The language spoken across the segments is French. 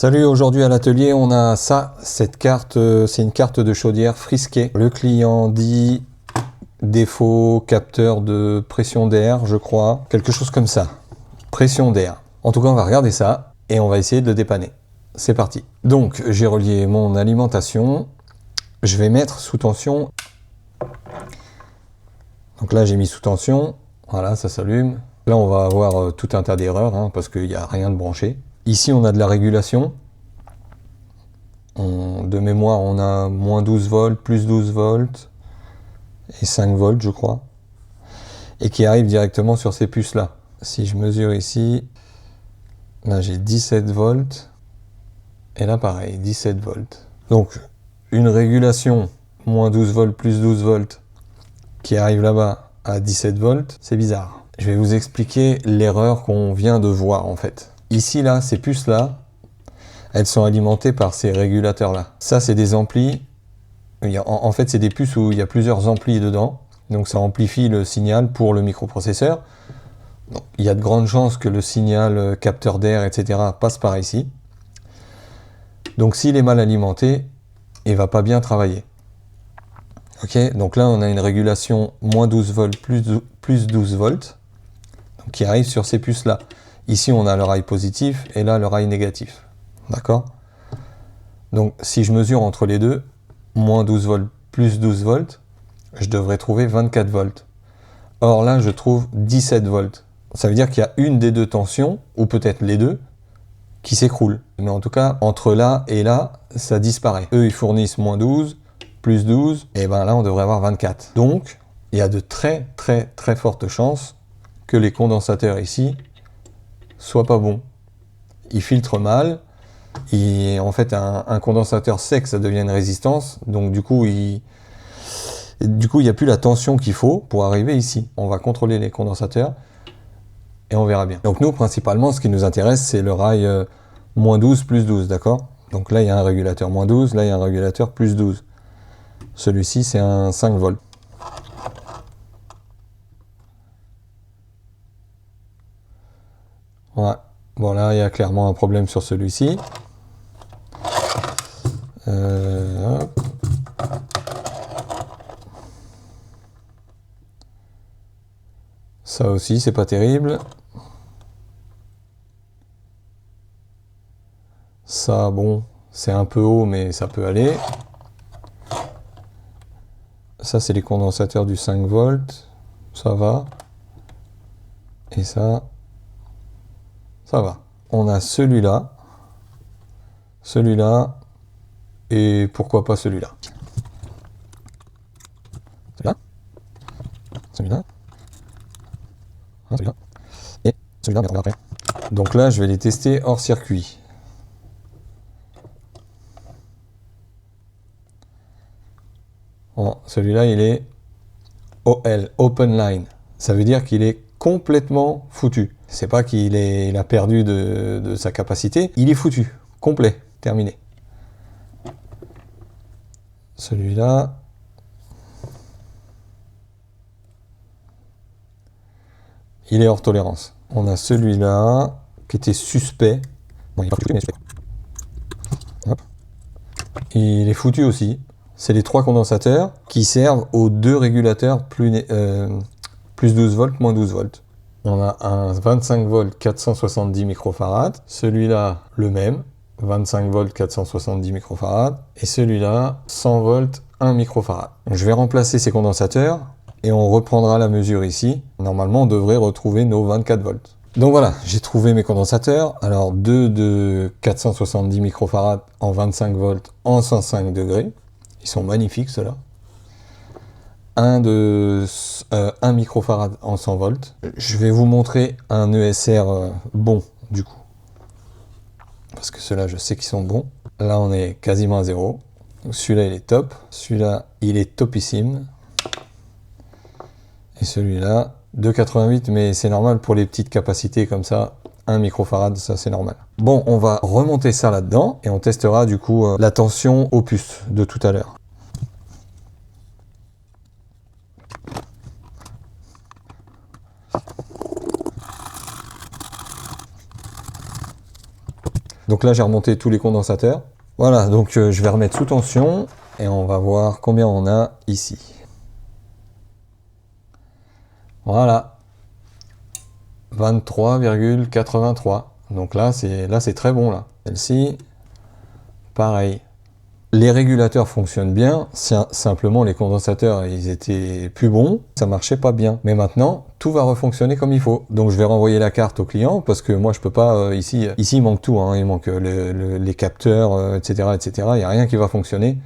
Salut, aujourd'hui à l'atelier on a ça, cette carte, c'est une carte de chaudière Friskay. Le client dit défaut capteur de pression d'air, je crois, quelque chose comme ça, pression d'air. En tout cas on va regarder ça et on va essayer de le dépanner. C'est parti. Donc j'ai relié mon alimentation, je vais mettre sous tension. Donc là j'ai mis sous tension, voilà ça s'allume. Là on va avoir tout un tas d'erreurs hein, parce qu'il n'y a rien de branché. Ici on a de la régulation. De mémoire, on a moins 12 volts, plus 12 volts et 5 volts, je crois. Et qui arrive directement sur ces puces-là. Si je mesure ici, là j'ai 17 volts. Et là pareil, 17 volts. Donc, une régulation, moins 12 volts, plus 12 volts, qui arrive là-bas à 17 volts, c'est bizarre. Je vais vous expliquer l'erreur qu'on vient de voir en fait. Ici, là, ces puces-là, elles sont alimentées par ces régulateurs-là. Ça, c'est des amplis. En fait, c'est des puces où il y a plusieurs amplis dedans. Donc, ça amplifie le signal pour le microprocesseur. Donc, il y a de grandes chances que le signal capteur d'air, etc. passe par ici. Donc, s'il est mal alimenté, il ne va pas bien travailler. Ok, donc là, on a une régulation moins 12 volts, plus 12 volts, donc qui arrive sur ces puces-là. Ici, on a le rail positif et là, le rail négatif. D'accord? Donc, si je mesure entre les deux, moins 12 volts plus 12 volts, je devrais trouver 24 volts. Or là, je trouve 17 volts. Ça veut dire qu'il y a une des deux tensions, ou peut-être les deux, qui s'écroulent. Mais en tout cas, entre là et là, ça disparaît. Eux, ils fournissent moins 12, plus 12, et ben là, on devrait avoir 24. Donc, il y a de très fortes chances que les condensateurs ici soient pas bons. Ils filtrent mal. En fait, un condensateur sec, ça devient une résistance. Donc, du coup, il n'y a plus la tension qu'il faut pour arriver ici. On va contrôler les condensateurs et on verra bien. Donc, nous, principalement, ce qui nous intéresse, c'est le rail moins 12, plus 12, d'accord? Donc là, il y a un régulateur moins 12, là, il y a un régulateur plus 12. Celui-ci, c'est un 5 volts. Ouais. Bon, là, il y a clairement un problème sur celui-ci. Hop. Ça aussi, c'est pas terrible. Ça, bon, c'est un peu haut, mais ça peut aller. Ça, c'est les condensateurs du 5 volts. Ça va. Et ça va. On a celui-là, et pourquoi pas celui-là. Celui-là, celui-là, et celui-là, on verra après. Donc là, je vais les tester hors circuit. Bon, celui-là, il est OL, Open Line. Ça veut dire qu'il est complètement foutu. C'est pas qu'il a perdu de sa capacité, il est foutu, complet, terminé. Celui-là, il est hors tolérance. On a celui-là qui était suspect. Bon, il est pas foutu, mais suspect. Hop. Il est foutu aussi. C'est les trois condensateurs qui servent aux deux régulateurs plus 12 volts, moins 12 volts. On a un 25 volts 470 microfarads, celui-là le même, 25 volts 470 microfarads, et celui-là 100 volts 1 microfarad. Donc, je vais remplacer ces condensateurs et on reprendra la mesure ici. Normalement, on devrait retrouver nos 24 volts. Donc voilà, j'ai trouvé mes condensateurs. Alors deux de 470 microfarads en 25 volts en 105 degrés. Ils sont magnifiques ceux-là. Un de 1 microfarad en 100 volts. Je vais vous montrer un ESR bon du coup. Parce que ceux-là, je sais qu'ils sont bons. Là, on est quasiment à 0. Celui-là, il est top. Celui-là, il est topissime. Et celui-là, 2,88, mais c'est normal pour les petites capacités comme ça. 1 microfarad, ça c'est normal. Bon, on va remonter ça là-dedans et on testera du coup la tension aux puces de tout à l'heure. Donc là, j'ai remonté tous les condensateurs. Voilà, donc je vais remettre sous tension et on va voir combien on a ici. Voilà. 23,83. Donc là, c'est très bon là. Celle-ci, pareil. Les régulateurs fonctionnent bien, simplement les condensateurs, ils étaient plus bons, ça marchait pas bien. Mais maintenant, tout va refonctionner comme il faut. Donc je vais renvoyer la carte au client, parce que moi je peux pas, ici il manque tout, hein, il manque les capteurs, etc., etc. Il n'y a rien qui va fonctionner.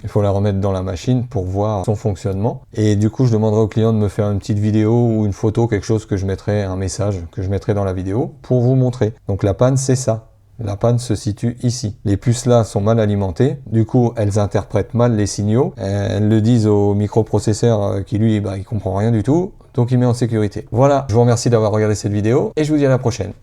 Il faut la remettre dans la machine pour voir son fonctionnement. Et du coup, je demanderai au client de me faire une petite vidéo ou une photo, quelque chose que je mettrai, un message que je mettrai dans la vidéo pour vous montrer. Donc la panne, c'est ça. La panne se situe ici. Les puces là sont mal alimentées, du coup elles interprètent mal les signaux, elles le disent au microprocesseur qui lui, il comprend rien du tout, donc il met en sécurité. Voilà, je vous remercie d'avoir regardé cette vidéo et je vous dis à la prochaine.